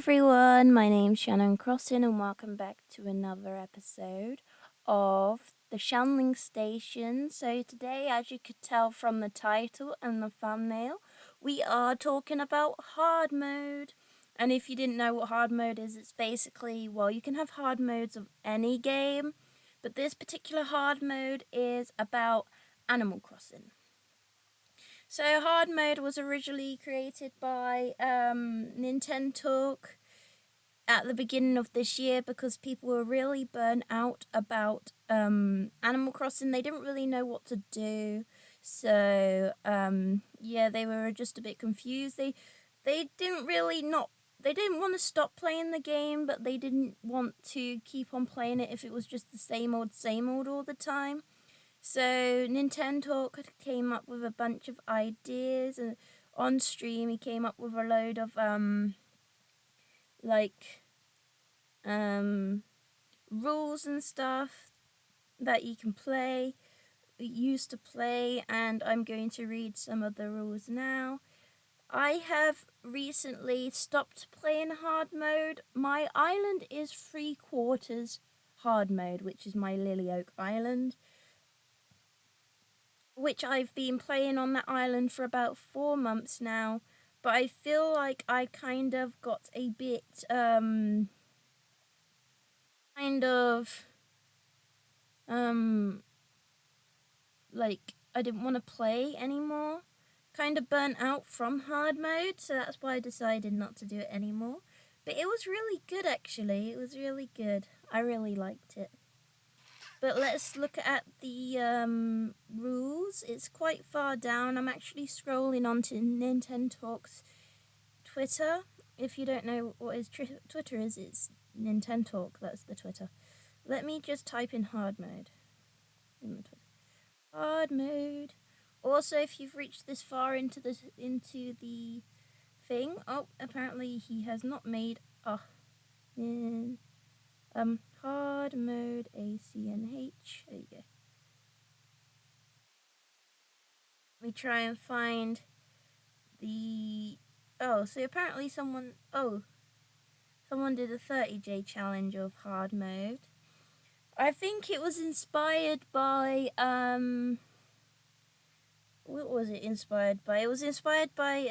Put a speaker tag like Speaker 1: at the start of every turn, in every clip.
Speaker 1: everyone, my name's Shanling Station and welcome back to another episode of the Shanling Station. So today, as you could tell from the title and the thumbnail, we are talking about hard mode. And if you didn't know what hard mode is, it's basically, well, you can have hard modes of any game, but this particular hard mode is about Animal Crossing. So hard mode was originally created by nintentalk at the beginning of this year because people were really burnt out about Animal Crossing. They didn't really know what to do. So yeah, they were just a bit confused. They didn't really not they didn't want to stop playing the game, but they didn't want to keep on playing it if it was just the same old all the time. So nintentalk came up with a bunch of ideas, and on stream he came up with a load of rules and stuff that you can used to play, and I'm going to read some of the rules now. I have recently stopped playing hard mode. My island is 3/4 hard mode, which is my Lily Oak Island, which I've been playing on that island for about 4 months now, but I feel like I kind of got a bit, like I didn't want to play anymore. Kind of burnt out from hard mode, so that's why I decided not to do it anymore. But it was really good, actually. It was really good. I really liked it. But let's look at the rules. It's quite far down. I'm actually scrolling onto nintentalk's Twitter. If you don't know what his Twitter is, it's nintentalk. That's the Twitter. Let me just type in hard mode. Hard mode. Also, if you've reached this far into the thing, oh, apparently he has not made hard mode ACNH. There you go. Let me try and find the. Oh, so apparently someone did a 30-day challenge of hard mode. I think it was inspired by what was it inspired by? It was inspired by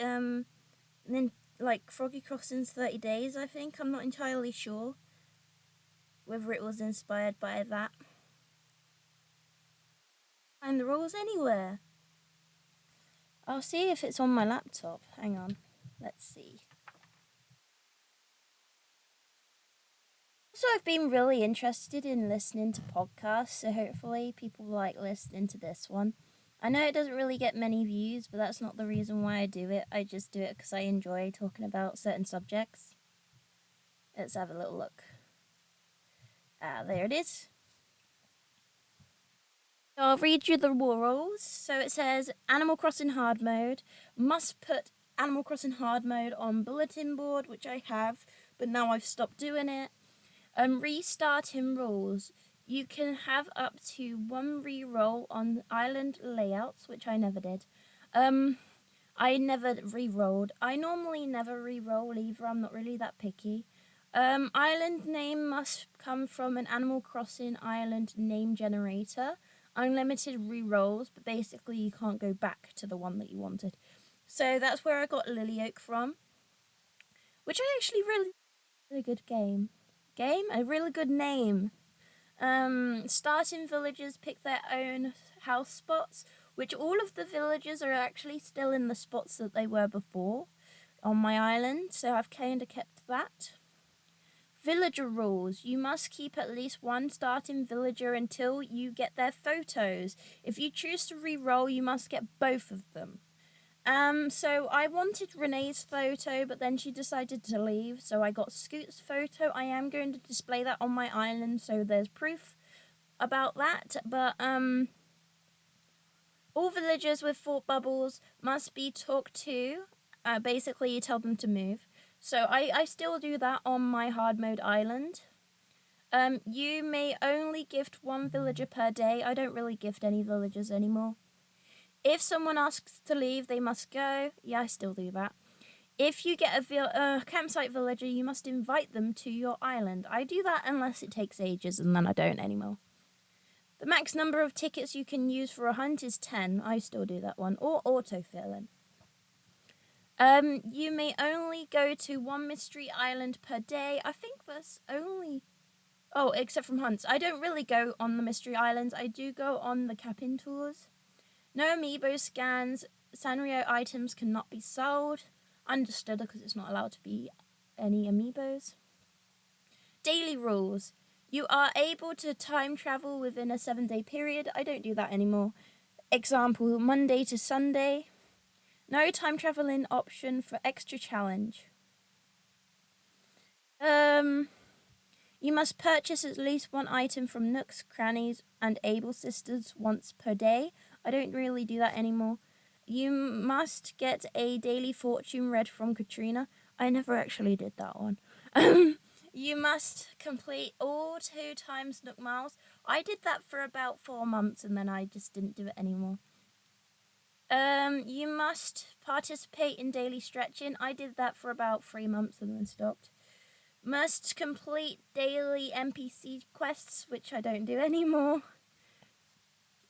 Speaker 1: Froggy Crossing's 30 Days, I think. I'm not entirely sure whether it was inspired by that. Find the rules anywhere. I'll see if it's on my laptop. Hang on. Let's see. So I've been really interested in listening to podcasts, so hopefully people like listening to this one. I know it doesn't really get many views, but that's not the reason why I do it. I just do it because I enjoy talking about certain subjects. Let's have a little look. There it is. So I'll read you the rules. So it says Animal Crossing hard mode. Must put Animal Crossing hard mode on bulletin board, which I have, but now I've stopped doing it. Restarting rules. You can have up to 1 reroll on island layouts, which I never did. I never re-rolled. I normally never re-roll either. I'm not really that picky. Island name must come from an Animal Crossing island name generator. Unlimited re-rolls, but basically you can't go back to the one that you wanted. So that's where I got Lily Oak from, which I actually really good game. A really good name. Starting villagers pick their own house spots, which all of the villagers are actually still in the spots that they were before on my island, so I've kind of kept that. Villager rules. You must keep at least one starting villager until you get their photos. If you choose to re-roll, you must get both of them. So I wanted Renee's photo, but then she decided to leave, so I got Scoot's photo. I am going to display that on my island, so there's proof about that, but, all villagers with thought bubbles must be talked to. Basically, you tell them to move. So I still do that on my hard mode island. You may only gift 1 villager per day. I don't really gift any villagers anymore. If someone asks to leave, they must go. Yeah, I still do that. If you get a campsite villager, you must invite them to your island. I do that unless it takes ages, and then I don't anymore. The max number of tickets you can use for a hunt is 10. I still do that one. Or autofilling. You may only go to one mystery island per day. I think that's only... Oh, except from hunts. I don't really go on the mystery islands. I do go on the cap-in tours. No amiibo scans. Sanrio items cannot be sold. Understood, because it's not allowed to be any amiibos. Daily rules. You are able to time travel within a 7-day period. I don't do that anymore. Example, Monday to Sunday. No time traveling option for extra challenge. You must purchase at least one item from Nooks, Crannies, and Able Sisters once per day. I don't really do that anymore. You must get a daily fortune read from Katrina. I never actually did that one. You must complete all 2 times Nook Miles. I did that for about 4 months and then I just didn't do it anymore. You must participate in daily stretching. I did that for about 3 months and then stopped. Must complete daily NPC quests, which I don't do anymore.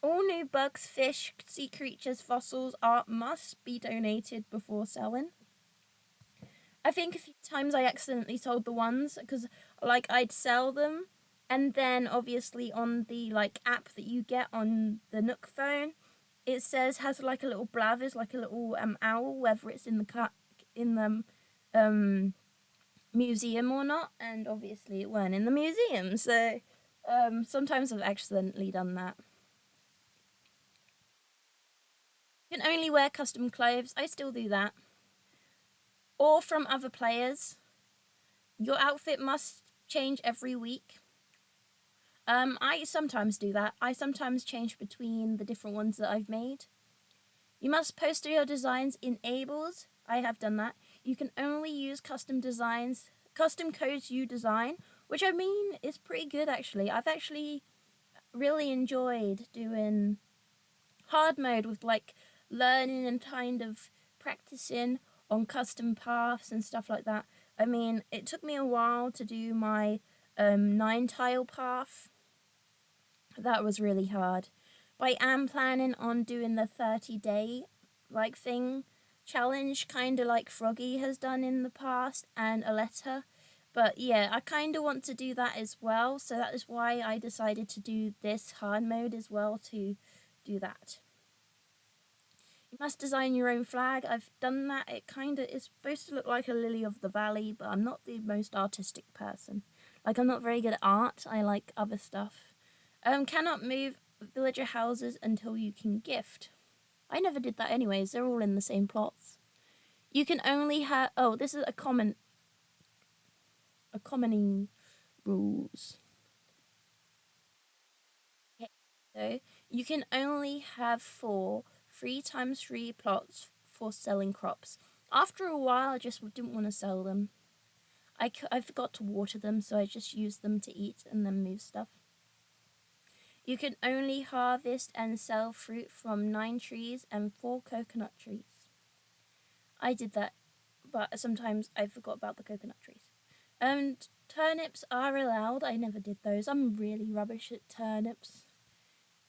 Speaker 1: All new bugs, fish, sea creatures, fossils, art must be donated before selling. I think a few times I accidentally sold the ones because, like, I'd sell them, and then obviously on the like app that you get on the Nook phone, it says has like a little blathers, like a little owl, whether it's in the museum or not, and obviously it weren't in the museum. So sometimes I've accidentally done that. You can only wear custom clothes. I still do that. Or from other players. Your outfit must change every week. I sometimes do that. I sometimes change between the different ones that I've made. You must post your designs in Ables. I have done that. You can only use custom designs, custom codes you design, which I mean is pretty good actually. I've actually really enjoyed doing hard mode with like learning and kind of practicing on custom paths and stuff like that. I mean, it took me a while to do my 9-tile path. That was really hard. But I am planning on doing the 30-day like thing challenge, kind of like Froggy has done in the past and Aletta. But yeah, I kind of want to do that as well. So that is why I decided to do this hard mode as well, to do that. You must design your own flag. I've done that. It kind of is supposed to look like a lily of the valley, but I'm not the most artistic person. Like, I'm not very good at art. I like other stuff. Cannot move villager houses until you can gift. I never did that anyways. They're all in the same plots. You can only have... Oh, this is a commoning rules. Okay, so you can only have 4 3x3 plots for selling crops. After a while, I just didn't want to sell them. I forgot to water them, so I just used them to eat and then move stuff. You can only harvest and sell fruit from 9 trees and 4 coconut trees. I did that, but sometimes I forgot about the coconut trees. Turnips are allowed. I never did those. I'm really rubbish at turnips.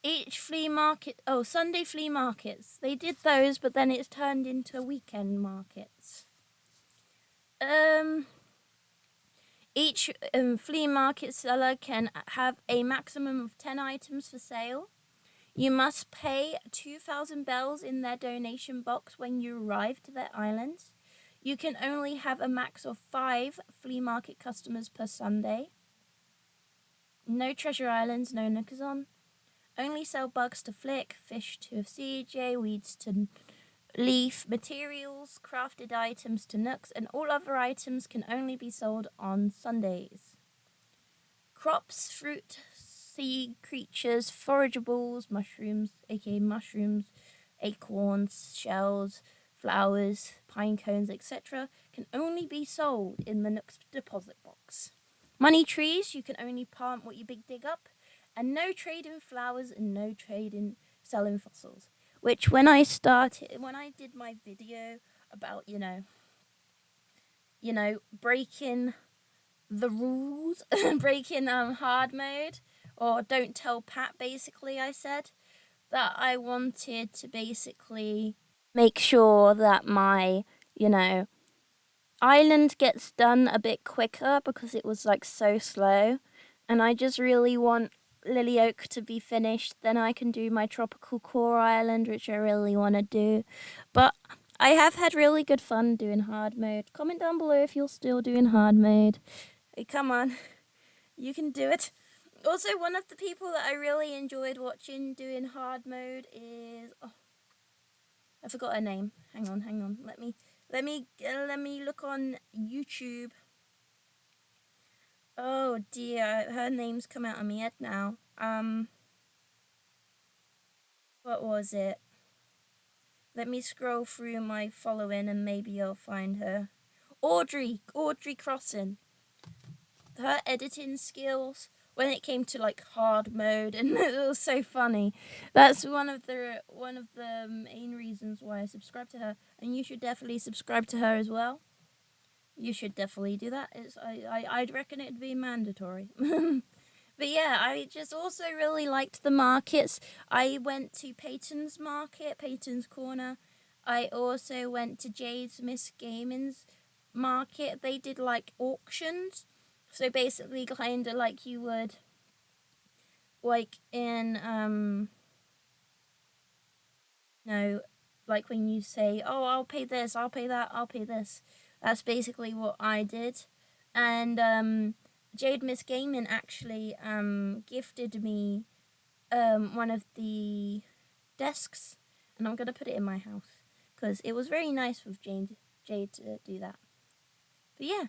Speaker 1: Each flea market... Oh, Sunday flea markets. They did those, but then it's turned into weekend markets. Each flea market seller can have a maximum of 10 items for sale. You must pay 2,000 bells in their donation box when you arrive to their islands. You can only have a max of 5 flea market customers per Sunday. No treasure islands, no Nookazon. Only sell bugs to Flick, fish to CJ, weeds to Leaf, materials, crafted items to Nooks, and all other items can only be sold on Sundays. Crops, fruit, sea creatures, forageables, mushrooms, aka mushrooms, acorns, shells, flowers, pine cones, etc., can only be sold in the Nook's deposit box. Money trees, you can only plant what you big dig up, and no trade in flowers and no trade in selling fossils. Which when I did my video about, breaking the rules, breaking hard mode, or don't tell Pat. Basically, I said that I wanted to basically make sure that my island gets done a bit quicker because it was like so slow, and I just really want Lily Oak to be finished. Then I can do my tropical core island, which I really want to do. But I have had really good fun doing hard mode. Comment down below if you're still doing hard mode. Hey, come on, you can do it. Also, one of the people that I really enjoyed watching doing hard mode is I forgot her name. Hang on. Let me look on YouTube. Oh dear, her name's come out of my head now. What was it? Let me scroll through my following and maybe I'll find her. Audrey Crossan. Her editing skills when it came to like hard mode, and it was so funny. That's one of the main reasons why I subscribe to her, and you should definitely subscribe to her as well. You should definitely do that. I'd reckon it'd be mandatory. But yeah, I just also really liked the markets. I went to Peyton's Market, Peyton's Corner. I also went to Jade's Miss Gaming's Market. They did like auctions. So basically kind of like you would like in like when you say, "Oh, I'll pay this, I'll pay that, I'll pay this." That's basically what I did. And Jade Miss Gaming actually gifted me one of the desks, and I'm gonna put it in my house because it was very nice of Jade to do that. But yeah.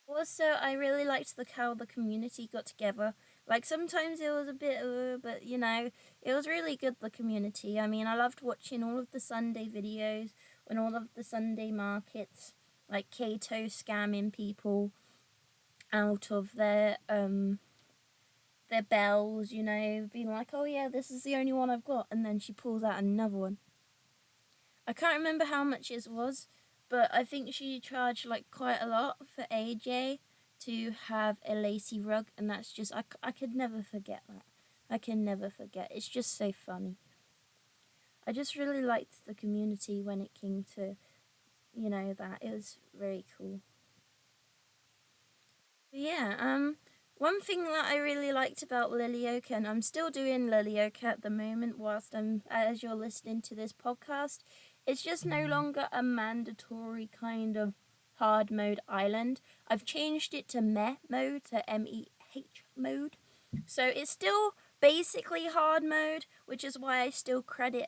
Speaker 1: Also, I really liked how the community got together. Like, sometimes it was a bit, but it was really good, the community. I mean, I loved watching all of the Sunday videos and all of the Sunday markets, like Kato scamming people out of their bells, being like, "Oh yeah, this is the only one I've got," and then she pulls out another one. I can't remember how much it was, but I think she charged like quite a lot for AJ to have a lacy rug, and that's just I could never forget that. I can never forget. It's just so funny. I just really liked the community when it came to that. It was very cool. But yeah, one thing that I really liked about Lily Oak, and I'm still doing Lily Oak at the moment whilst as you're listening to this podcast, it's just no longer a mandatory kind of hard mode island. I've changed it to meh mode, to MEH mode. So it's still basically hard mode, which is why I still credit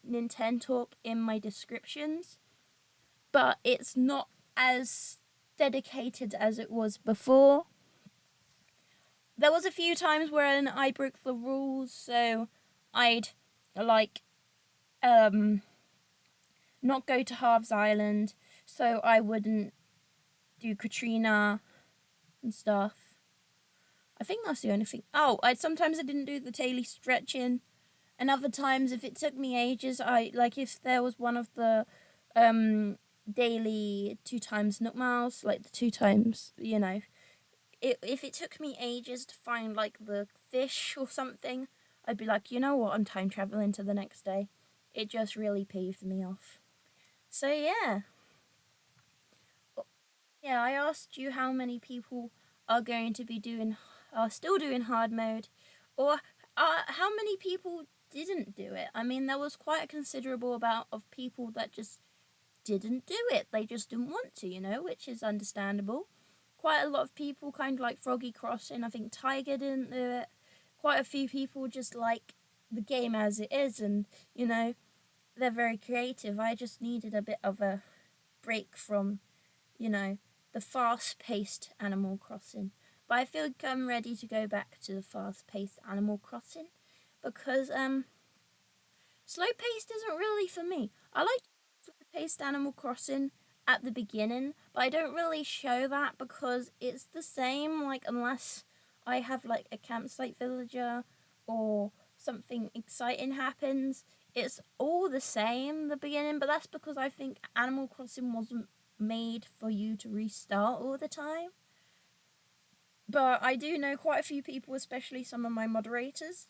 Speaker 1: nintentalk in my descriptions. But it's not as dedicated as it was before. There was a few times when I broke the rules, so I'd like not go to Halves Island, so I wouldn't do Katrina and stuff. I think that's the only thing. Oh, sometimes I didn't do the daily stretching, and other times if it took me ages, if there was one of the daily 2 times Nook Miles, like the 2 times, if it took me ages to find like the fish or something, I'd be like, you know what, I'm time traveling to the next day. It just really peeved me off. So yeah. Yeah, I asked you how many people are going to be still doing hard mode, or how many people didn't do it. I mean, there was quite a considerable amount of people that just didn't do it. They just didn't want to, which is understandable. Quite a lot of people kind of like Froggy Crossing. I think Tiger didn't do it. Quite a few people just like the game as it is, and they're very creative. I just needed a bit of a break from the fast-paced Animal Crossing. But I feel like I'm ready to go back to the fast-paced Animal Crossing because slow-paced isn't really for me. I like slow-paced Animal Crossing at the beginning, but I don't really show that because it's the same, like, unless I have like a campsite villager or something exciting happens. It's all the same the beginning, but that's because I think Animal Crossing wasn't made for you to restart all the time. But I do know quite a few people, especially some of my moderators,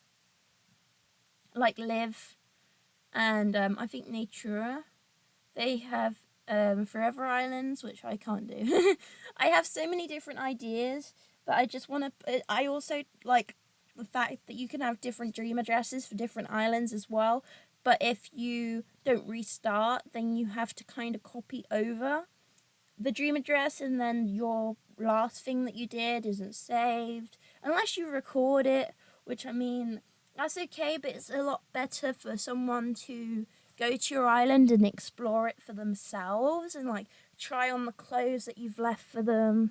Speaker 1: like Liv and I think Natura. They have Forever Islands, which I can't do. I have so many different ideas, but I just want to. I also like the fact that you can have different dream addresses for different islands as well. But if you don't restart, then you have to kind of copy over the dream address, and then your last thing that you did isn't saved unless you record it, which I mean, that's okay, but it's a lot better for someone to go to your island and explore it for themselves and like try on the clothes that you've left for them.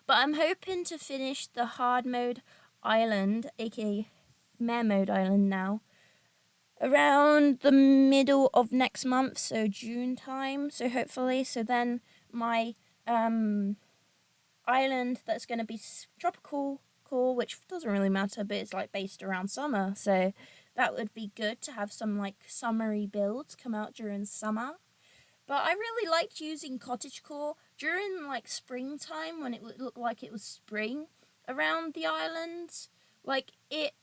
Speaker 1: But I'm hoping to finish the hard mode island, aka Mare mode island now, around the middle of next month, so June time. So hopefully, so then my island that's going to be tropical, cool, which doesn't really matter, but it's like based around summer. So that would be good to have some like summery builds come out during summer. But I really liked using cottagecore during like springtime when it would look like it was spring around the islands. Like it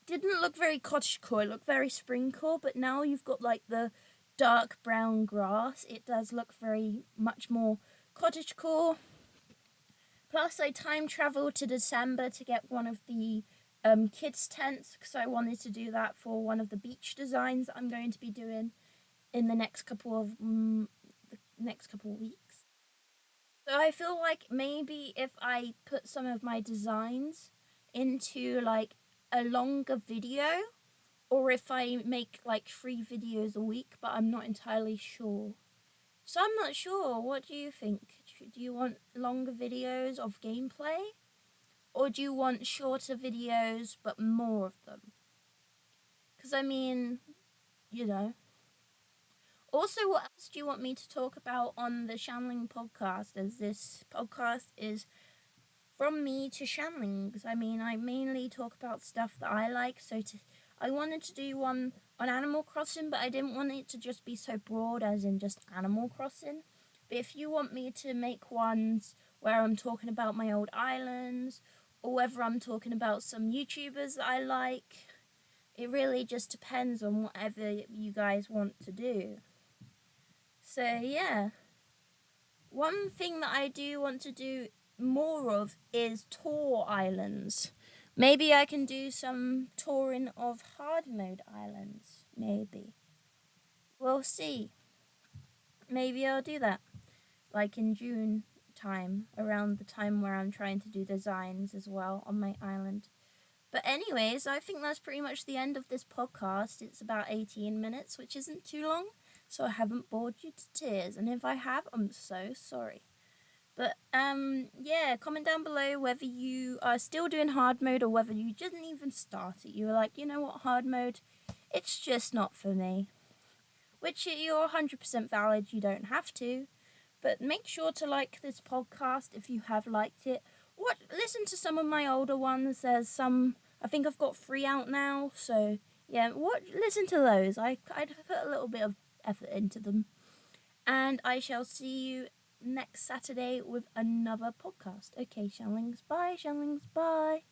Speaker 1: didn't look very cottagecore, it looked very springcore, but now you've got like the dark brown grass. It does look very much more cottagecore. Plus, I time traveled to December to get one of the kids' tents because I wanted to do that for one of the beach designs that I'm going to be doing in the next couple of weeks. So I feel like maybe if I put some of my designs into like a longer video, or if I make like 3 videos a week, but I'm not entirely sure. So I'm not sure. What do you think? Do you want longer videos of gameplay? Or do you want shorter videos but more of them? Because I mean, you know. Also, what else do you want me to talk about on the Shanling podcast? As this podcast is from me to Shanlings. I mean, I mainly talk about stuff that I like. I wanted to do one on Animal Crossing, but I didn't want it to just be so broad as in just Animal Crossing. But if you want me to make ones where I'm talking about my old islands, or whether I'm talking about some YouTubers that I like, it really just depends on whatever you guys want to do. So yeah, one thing that I do want to do more of is tour islands. Maybe I can do some touring of hard mode islands. Maybe. We'll see. Maybe I'll do that. Like in June time, around the time where I'm trying to do designs as well on my island. But anyways, I think that's pretty much the end of this podcast. It's about 18 minutes, which isn't too long, so I haven't bored you to tears. And if I have, I'm so sorry. But yeah, comment down below whether you are still doing hard mode or whether you didn't even start it. You were like, you know what, hard mode, it's just not for me. Which you're 100% valid, you don't have to. But make sure to like this podcast if you have liked it. Listen to some of my older ones. There's some, I think I've got 3 out now. So yeah, listen to those. I'd put a little bit of effort into them. And I shall see you next Saturday with another podcast. Okay, Shanlings, bye. Shanlings, bye.